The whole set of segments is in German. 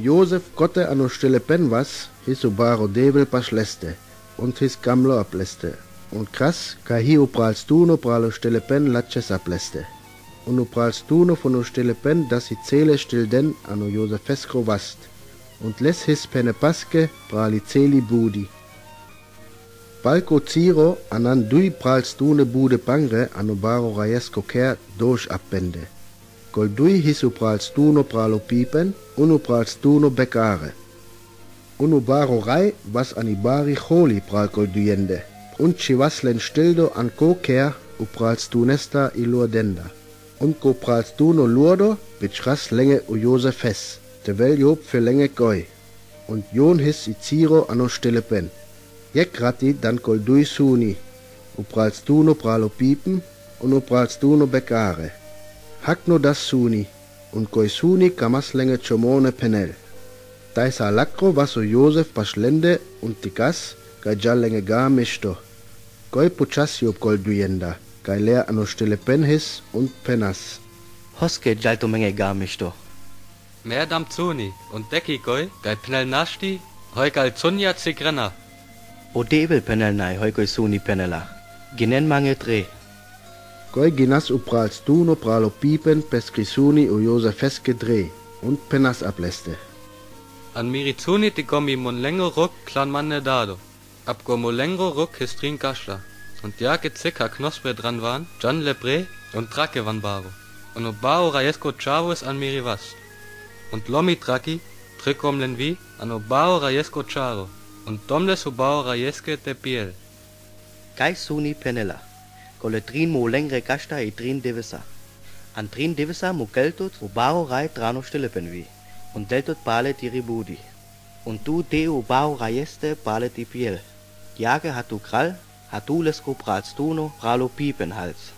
Josef Gotte ano stille pen was, his ubaro devel pasleste, und his gamlo apleste, und kras, kai hi upralstuno pralo stille pen latches apleste. Und upralstuno von o stille pen, dass hi zele still den ano Josefesco wast, und les his pene paske prali celi budi. Balko Ciro anan dui pralstune bude pangre ano baro rajesco ker dosh appende. Col dui hisu pralstuno pralo pipen, unu pralstuno becare. Unu baro rai was anibari choli pral col duiende, und chivaslen stildo an co ker u pralstunesta ilurdenda. Und co pralstuno lurdo bitchras lenge u Josefes, te vel job für lenge goi. Und jon his i Ciro ano stille pen. Jek rati dan col dui suni, u pralstuno pralo pipen, und u pralstuno becare. Hakno das suni, und coi suni kamas lenge chomone penel. Taisa lacro vaso Josef paslende und tikas, kai lenge ga misto. Coi puchas job col duienda, kai lea ano stille pen his und penas. Hoske jalto menge ga misto. Mehr dam zuni, und decki koi, kai penel nashti, hoi gal zunja zigrenna. O devel penel nai hoi coi suni penela. Ginen mange tre. Coi ginas u pralstuno pralo pipen pescrisuni u Josefesque dre, und penas apleste. An mirizuni ti gomi mon lengo ruck klan manne dado. Ab gomo lengo ruck histrin gashla. Und ja gezicka knospe dran waren, Jan lebre und trake van baro. Und o bao rajesco chavos an miri was. Und lomi traki, trikom lenvi, an o bao rajesco charo. Und domles o bao rajeske te piel. Kai suni penela. Cole trin mo lengre gasta e trin devesa. An trin devesa mo geltot o baro rai trano stille penvi. Und deltot pale ti ribudi. Und du de o bao rajeste pale ti piel. Jage hat du kral, hat du lesko pralstuno pralo piepenhals.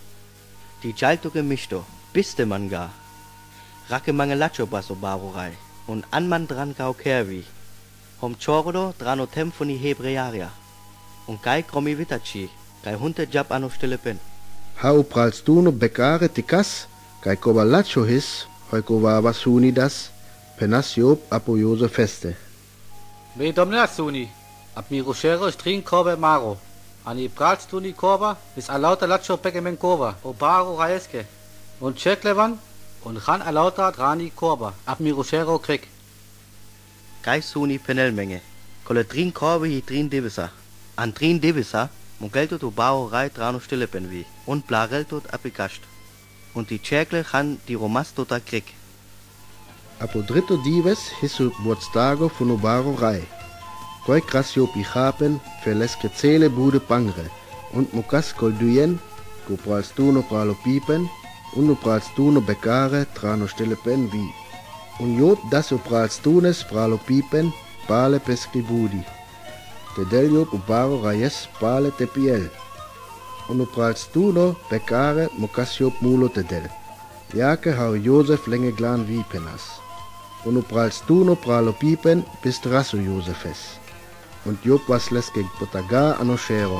Die jalto gemisto, biste man gar. Rake mange lacho baso baro rai. Und an man dran gau kervi. Hom chordo drano temfoni hebrearia. Und kai kromi vitachi. Kai hunte jab ano stille pen. Ha u pralstuno becare tikas, kai cobalacho his, hoi covava suni das, penas job apo Josefeste. Me domna suni, ab mi rochero string korbe maro. Ani pralstuni korba, is alauta lacho pekemen korba, o baro raeske. Und cheklevan, und ran alauta drani korba, ab mi rochero krieg. Kai suni penelmenge. Kole trin korbe hi trin devisa. An trin devisa, Mogeltot u bao rai trano stille penvi, und blareltot apikast. Und die Tschäkle han die romastota krieg. Apo drito dives hisu buotstago fun ubaro rai. Koi krasio pichapen feleske cele bude pangre, und mukas kol duyen, ko pralstuno pralo pipen, und u pralstuno becare trano stille penvi. Und job das u pralstunes pralo pipen, pale pescribudi. Te delio ubaro rayes pale te piel. Unu pralstuno becare mocasio mulo te del. Jake hau Josef lenge glan wie penas. Unu pralstuno pralo pipen bist rasu Josefes. Und job was leske potaga anoshero.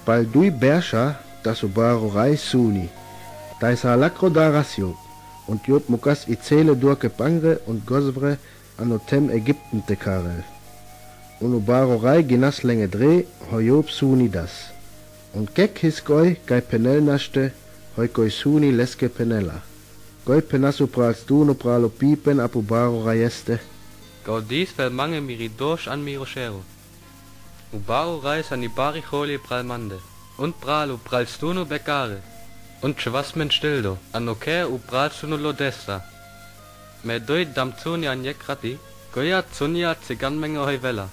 Pal dui bersha das ubaro rai suni. Taisa lacro daras job. Und job mukas izele durke pangre und gosvre anotem Ägypten te karel. Und ubaro rai ginas lenge dre, ho job suni das. Und kek his goi kai penel naste, hoi goi suni leske penela. Goi penasu pralstuno pralo pipen apu baro raieste. Gaudis vel mange miridosh an mirochero. Ubaro rais an ibari choli pralmande. Und pralo pralstuno becare. Und chvasmen stildo, an oker u pralstuno lodesta. Me doi damzuni an jekrati, goya zunia ziganmenge heuvela.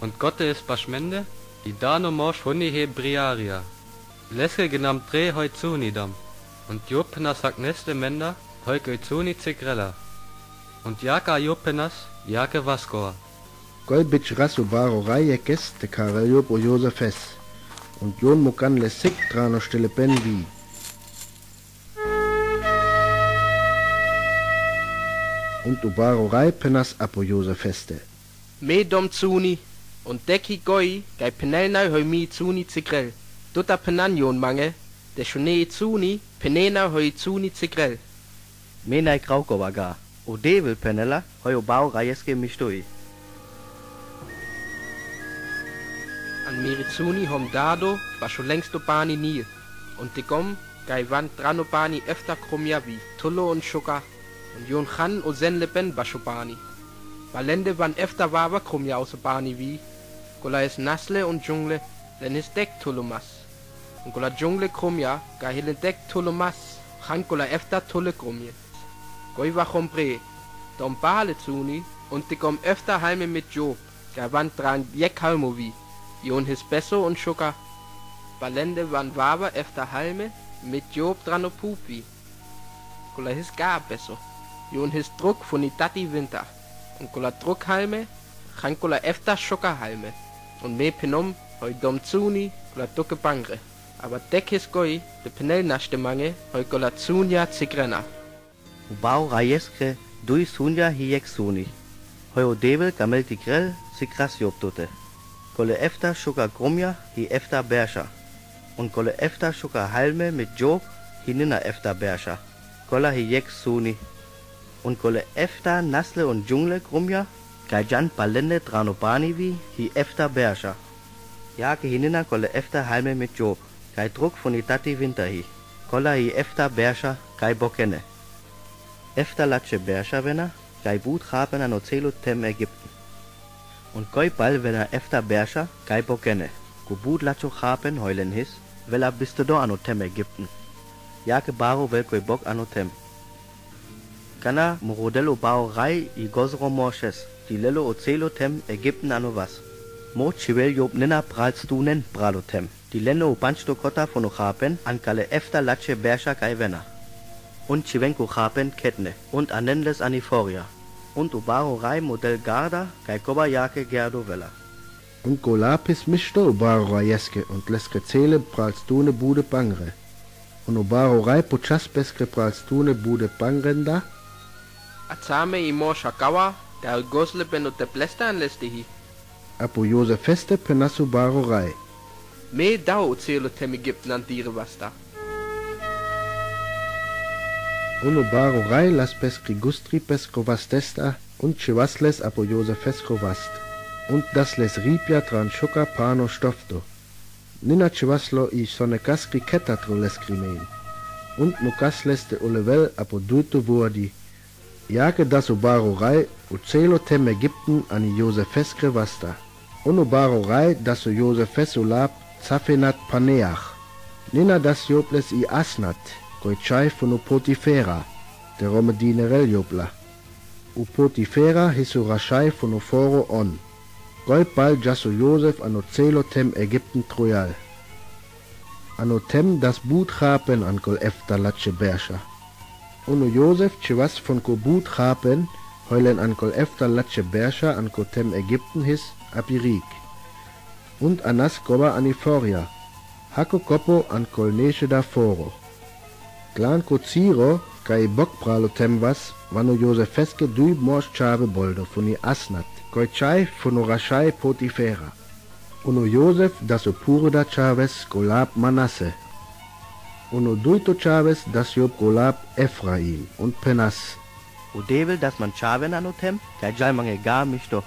Und Gotte is baschmende, idano mosch huni hebriaria. Leske genam tre hoi zuni dam. Und jopenas hagneste menda, hoi goi zuni zigrella. Und jaka jopenas, jake vascoa. Goi bitch rasu baro raiekes te karel job o Josefes. Und jon mukan le sik trano stille pen wie. Und ubaro rai penas apo Josefeste. Me dom zuni, und decki goi, gai penelnai hoi mi zuni zigrel. Dutta penanjon mange, de shone zuni, Penena hoi Zuni Zigrel. Menai Kraukova ga. O Devil Penela, hoi o Baro Rajeske Mishtoi. An Mirizuni hom dado, war schon längst Opani nie. Und die Gom, gai wand dran Opani öfter Krumja wie Tullo und Schuka. Und Jon Chan o Zen Leben Baschopani. Valende van öfter Waber Krumja aus Opani wie. Gola es Nasle und Dschungle, len es Deck Tullomas. Und Gola Dschungle Krumja, gai hilen Deck Tullomas. Chan Gola öfter Tulle Krumje. Goi war Hombre, dom Bale Zuni, und die Gom öfter Halme mit Job. Gai wand dran Jek Halmo wie. Jon his Besso und Schuka. Valende van Waber öfter Halme, mit Job dran o Pupi. Gola his gar Besso. Jon his Druck von die Tati Winter. Und Gola Druckhalme, chan Gola öfter Schuka-Halme. Und me Penom, hoi dom Zuni, Gola Ducke Bangre. Aber Deck his Goi, de Penel naschte Mange, hoi Gola Zunia Zigrena. O Baro Rajeske, dui Sunja hiek Suni. Hoi o Devil Gamel Tigrel, Sikras Jobtote. Golle Efter Schuka Grumja, hi Efter Berscha. Und Golle Efter Schuka Halme mit Job, hi Nina Efter Berscha. Golla hi Jek Suni. Und Golle Efter Nasle und Dschungle Grumja, Gajan Palende Dranopani wie, hi Efter Berscha. Jake hi Nina Golle Efter Halme mit Job, Gai Druck von die Tati Winter hi. Golla hi Efter Berscha, Gai Bokene. Efter Latsche Berscha Wenna, Gai Wut Chapen an Ocelo Tem Ägypten. Und Goi Ball wenn Efter Berscha, Gai Bokene. Gubut Latscho Chapen heulen his, Vela bist du do an Tem Ägypten. Jake Baro wel Goi Bok an Tem. Kana Morodelo Baro Rai I Gosro Morsches, die Lelo Ocelo Tem Ägypten an was. Mo Chivel Job Nina pralst du nen Bralo Tem. Die Lenne o Panchto Kota von Ochapen an Kale Efter Latsche Berscha Gai Wenna. Und Chivenko Chapen Ketne und Anendes Aniforia. Und Ubaro Rai Modell Garda Gai Kobayake Gerdo Vela. Und Golapis Mischto Ubaro Rajeske und Leske Zele Pralstune Bude Bangre. Und Ubaro Rai Puchaspeskre Pralstune Bude Bangrenda. Azame I Mo Shakawa, der Gosle benut de Plesta an Lestehi. Apo Josef Feste Penasu Baro Rai. Me dau Ocelo Tem Ägypten an Dire Vasta. Uno Baro Rai las Peskri Gustri Peskrovastesta und Chivasles Apo Josef Feskrovast. Und das les Ripia tran Schuka Pano Stofto. Nina Chivaslo I Sonekaskri Ketatro leskrimein. Und Mukasles de Olevel Apo Duito Vuadi. Jake das Baro Rai Ocelo Tem Ägypten an Josef Feskrevasta. Uno Baro Rai das Josef Fesulab Zafenat Paneach. Nina das Jobles I Asnat. Goichai von Potifera, der Romedinerel Jobla. Potifera hisu Rashai von Oforo on. Goipal Jasso Josef an Ocelo Tem Ägypten Troyal. An Tem das Boot Chapen an Kol Efter Latsche Berscha. Uno Josef Chivas von Ko Boot Chapen heulen an Kol Efter Latsche Berscha an Ko Tem Ägypten his Apirik. Und Anas Goba Aniforia. Hako Kopo an Kol Neshe da Foro. Clan Coziro, kai Bokpralo Temwas, vano Josef Feske dui Morsch Chave Boldo von i Asnat, Goichai von Rashai Potifera. Uno Josef das Pure da Chaves Golab Manasse. Uno Duito Chaves das Job Golab Ephraim und Penas. O Devil das man Chaven an Tem, Gai Jalmange gar Mischto